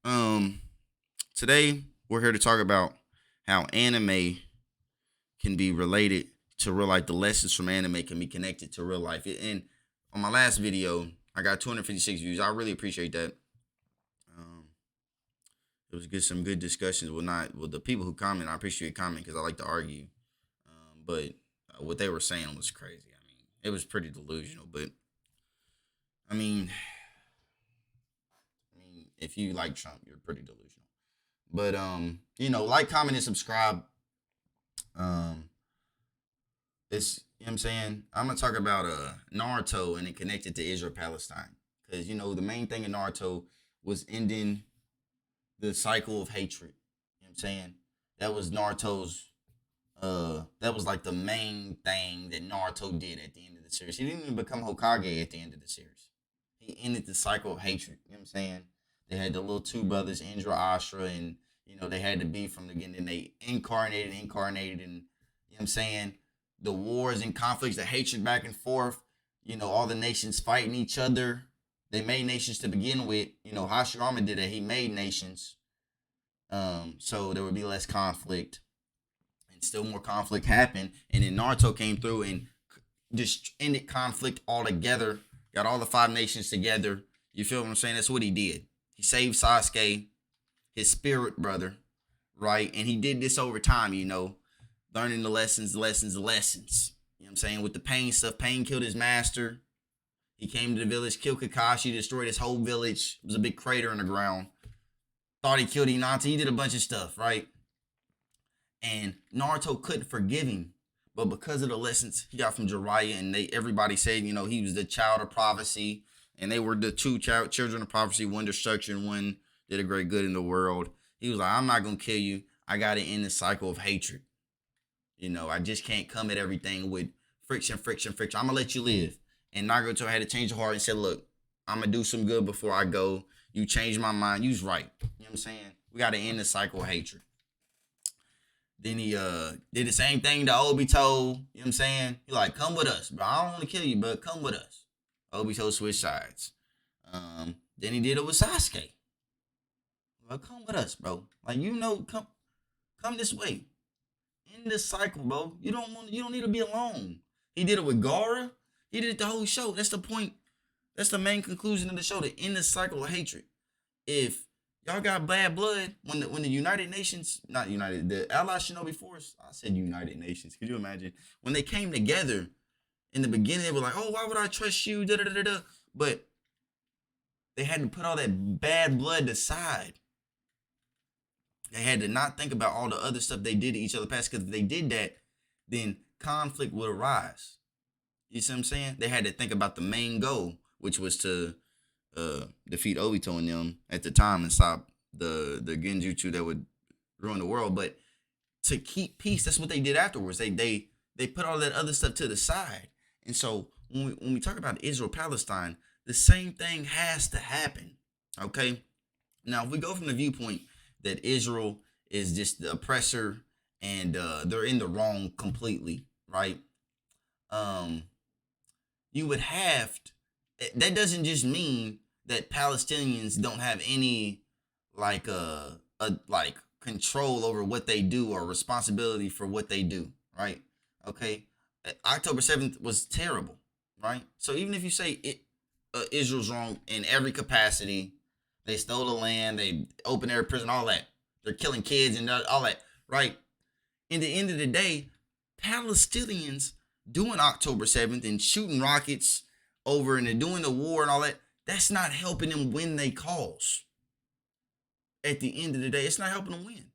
Um, Today we're here to talk about how anime can be related to real life. The lessons from anime can be connected to real life. And on my last video, I got 256 views. I really appreciate that. Um, it was good, some good discussions. Well, not with the people who comment. I appreciate comment because I like to argue. But what they were saying was crazy. I mean, it was pretty delusional. But I mean, if you like Trump, you're pretty delusional. But like, comment, and subscribe. Um, it's you know what I'm saying. I'm gonna talk about Naruto and it connected to Israel Palestine because the main thing in Naruto was ending the cycle of hatred. You know what I'm saying? That was Naruto's. That was like the main thing that Naruto did at the end of the series. He didn't even become Hokage at the end of the series. He ended the cycle of hatred. You know what I'm saying? They had the little two brothers, Indra, Ashra, and they had to be from the beginning. They incarnated, and you know what I'm saying? The wars and conflicts, the hatred back and forth. All the nations fighting each other. They made nations to begin with. Hashirama did that. He made nations. So there would be less conflict, and still more conflict happened. And then Naruto came through and just ended conflict altogether. Got all the five nations together. You feel what I'm saying? That's what he did. He saved Sasuke, his spirit brother, right? And he did this over time, learning the lessons. You know what I'm saying? With the Pain stuff, Pain killed his master. He came to the village, killed Kakashi, destroyed his whole village. It was a big crater in the ground. Thought he killed Hinata. He did a bunch of stuff, right? And Naruto couldn't forgive him. But because of the lessons he got from Jiraiya, and everybody said, he was the child of prophecy. And they were the two children of prophecy, one destruction, one did a great good in the world. He was like, I'm not going to kill you. I got to end the cycle of hatred. I just can't come at everything with friction. I'm going to let you live. And Naruto had to change the heart and said, look, I'm going to do some good before I go. You changed my mind. You was right. You know what I'm saying? We got to end the cycle of hatred. Then he did the same thing to Obito. You know what I'm saying? He like, come with us, bro. I don't want to kill you, but come with us. Obito switched sides. Then he did it with Sasuke. Well, come with us, bro. Like, come this way. End this cycle, bro. You don't need to be alone. He did it with Gaara. He did it the whole show. That's the point. That's the main conclusion of the show, to end the cycle of hatred. If y'all got bad blood, when the United Nations, not United, the Allied Shinobi Force, I said United Nations. Could you imagine? When they came together, in the beginning, they were like, oh, why would I trust you? Da, da, da, da. But they had to put all that bad blood aside. They had to not think about all the other stuff they did to each other past, because if they did that, then conflict would arise. You see what I'm saying? They had to think about the main goal, which was to defeat Obito and them at the time and stop the genjutsu that would ruin the world. But to keep peace, that's what they did afterwards. They put all that other stuff to the side. And so when we talk about Israel Palestine, the same thing has to happen. Okay? Now, if we go from the viewpoint that Israel is just the oppressor and they're in the wrong completely, right? You would have to, that doesn't just mean that Palestinians don't have any like control over what they do or responsibility for what they do, right? Okay, October 7th was terrible, right? So even if you say Israel's wrong in every capacity, they stole the land, they open air prison, all that, they're killing kids and all that, right? In the end of the day, Palestinians doing October 7th and shooting rockets over and they're doing the war and all that, that's not helping them win their cause. At the end of the day, it's not helping them win.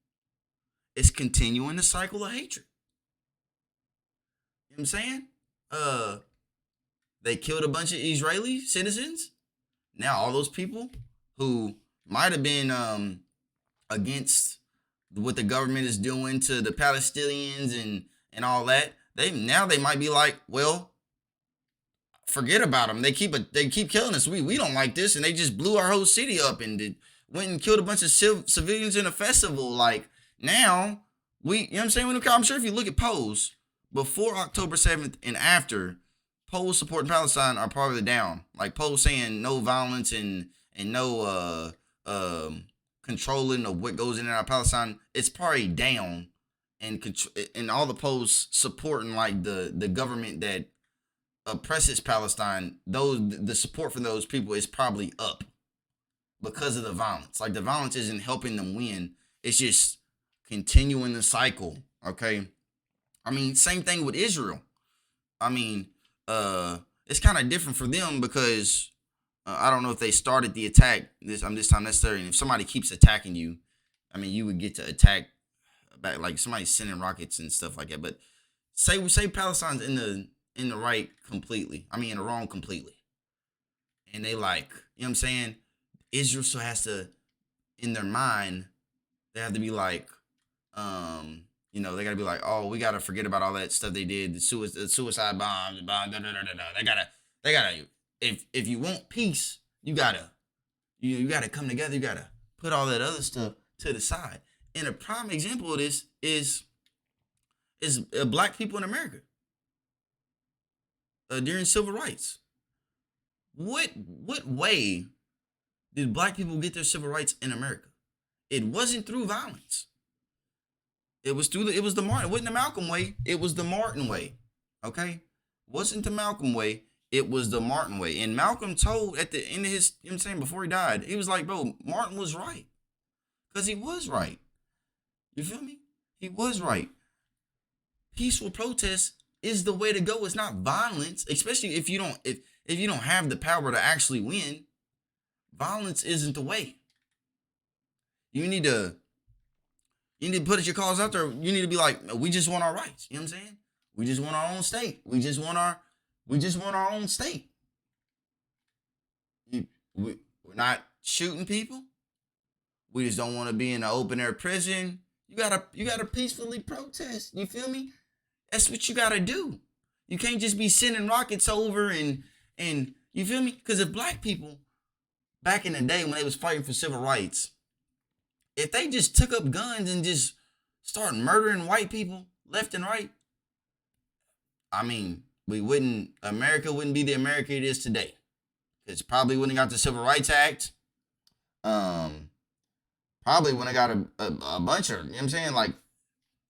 It's continuing the cycle of hatred. You know what I'm saying? They killed a bunch of Israeli citizens. Now all those people who might have been against what the government is doing to the Palestinians and all that, they might be like, well, forget about them. They keep killing us. We don't like this, and they just blew our whole city up and went and killed a bunch of civilians in a festival. Like, now you know what I'm saying? I'm sure if you look at polls before October 7th and after, polls supporting Palestine are probably down. Like polls saying no violence and no controlling of what goes in and out of Palestine, it's probably down, and all the posts supporting like the government that oppresses Palestine, the support for those people is probably up because of the violence. Like the violence isn't helping them win. It's just continuing the cycle. Okay. I mean, same thing with Israel. I mean, it's kind of different for them because I don't know if they started the attack this time necessarily. And if somebody keeps attacking you, I mean, you would get to attack back, like somebody sending rockets and stuff like that. But say Palestine's in the right completely. I mean, in the wrong completely. And they like, you know what I'm saying? Israel still has to, in their mind, they have to be like, they gotta be like, oh, we gotta forget about all that stuff they did, the suicide bombs, da, da, da, da, da. They gotta. If you want peace, you gotta come together. You gotta put all that other stuff to the side. And a prime example of this is black people in America during civil rights. What way did black people get their civil rights in America? It wasn't through violence. It was the Martin. It wasn't the Malcolm way. It was the Martin way. Okay? It wasn't the Malcolm way. It was the Martin way. And Malcolm told at the end of his, you know what I'm saying, before he died, he was like, bro, Martin was right. Because he was right. You feel me? He was right. Peaceful protest is the way to go. It's not violence, especially if you don't have the power to actually win. Violence isn't the way. You need to put your cause out there. You need to be like, we just want our rights. You know what I'm saying? We just want our own state. We just want our own state. We're not shooting people. We just don't want to be in an open air prison. You gotta peacefully protest. You feel me? That's what you gotta do. You can't just be sending rockets over and you feel me? Because if black people back in the day when they was fighting for civil rights, if they just took up guns and just started murdering white people left and right, I mean, America wouldn't be the America it is today. It's probably wouldn't have got the Civil Rights Act. Probably wouldn't have got a bunch of, you know what I'm saying?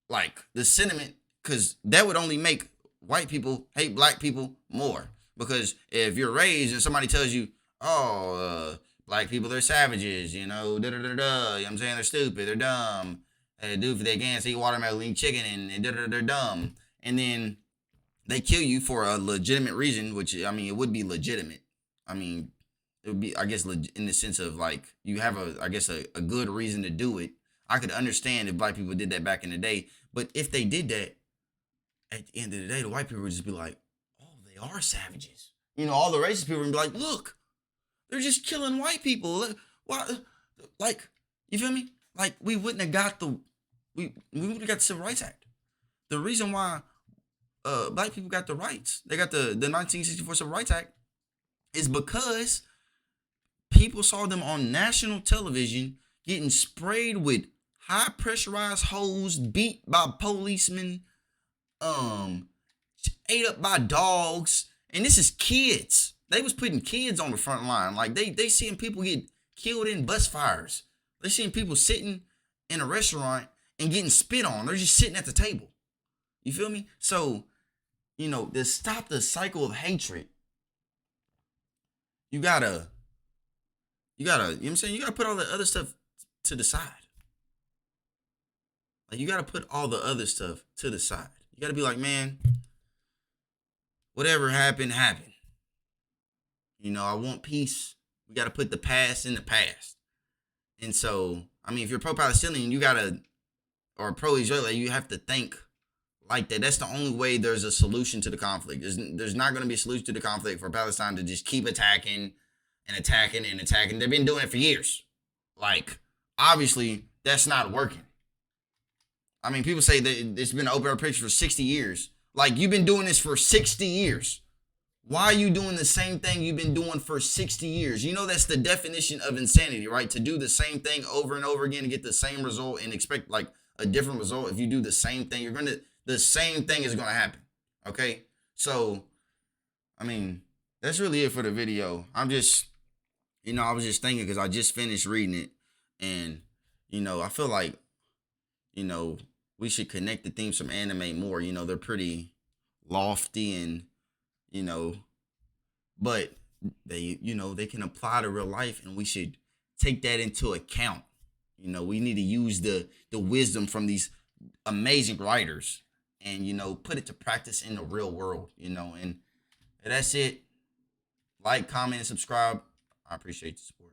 Like the sentiment, because that would only make white people hate black people more. Because if you're raised and somebody tells you, black people, they're savages, you know, you know what I'm saying? They're stupid, they're dumb. They do for they can't eat watermelon, eat chicken, and they're dumb. And then they kill you for a legitimate reason, which, I mean, it would be legitimate. I mean, it would be, I guess, in the sense of, like, you have a good reason to do it. I could understand if black people did that back in the day. But if they did that, at the end of the day, the white people would just be like, oh, they are savages. You know, all the racist people would be like, look, they're just killing white people. Why? Like, you feel me? Like, we wouldn't have got we wouldn't have got the Civil Rights Act. The reason why black people got the rights, they got the 1964 Civil Rights Act, is because people saw them on national television getting sprayed with high pressurized hose, beat by policemen, ate up by dogs, and this is kids. They was putting kids on the front line. Like they seeing people get killed in bus fires. They seeing people sitting in a restaurant and getting spit on. They're just sitting at the table. You feel me? So, you know, to stop the cycle of hatred, you gotta, you know what I'm saying? You gotta put all the other stuff to the side. Like, you gotta put all the other stuff to the side. You gotta be like, man, whatever happened, happened. You know, I want peace. We gotta put the past in the past. And so, I mean, if you're pro-Palestinian, or pro-Israeli, you have to think like that. That's the only way there's a solution to the conflict. There's not going to be a solution to the conflict for Palestine to just keep attacking and attacking and attacking. They've been doing it for years. Like, obviously, that's not working. I mean, people say that it's been an open air picture for 60 years. Like, you've been doing this for 60 years. Why are you doing the same thing you've been doing for 60 years? You know, that's the definition of insanity, right? To do the same thing over and over again and get the same result and expect, like, a different result. If you do the same thing, the same thing is going to happen. Okay? So, I mean, that's really it for the video. I was just thinking because I just finished reading it. And I feel like you know we should connect the themes from anime more. They're pretty lofty and you know, but they can apply to real life, and we should take that into account. We need to use the wisdom from these amazing writers and put it to practice in the real world. And that's it. Like, comment, and subscribe. I appreciate the support.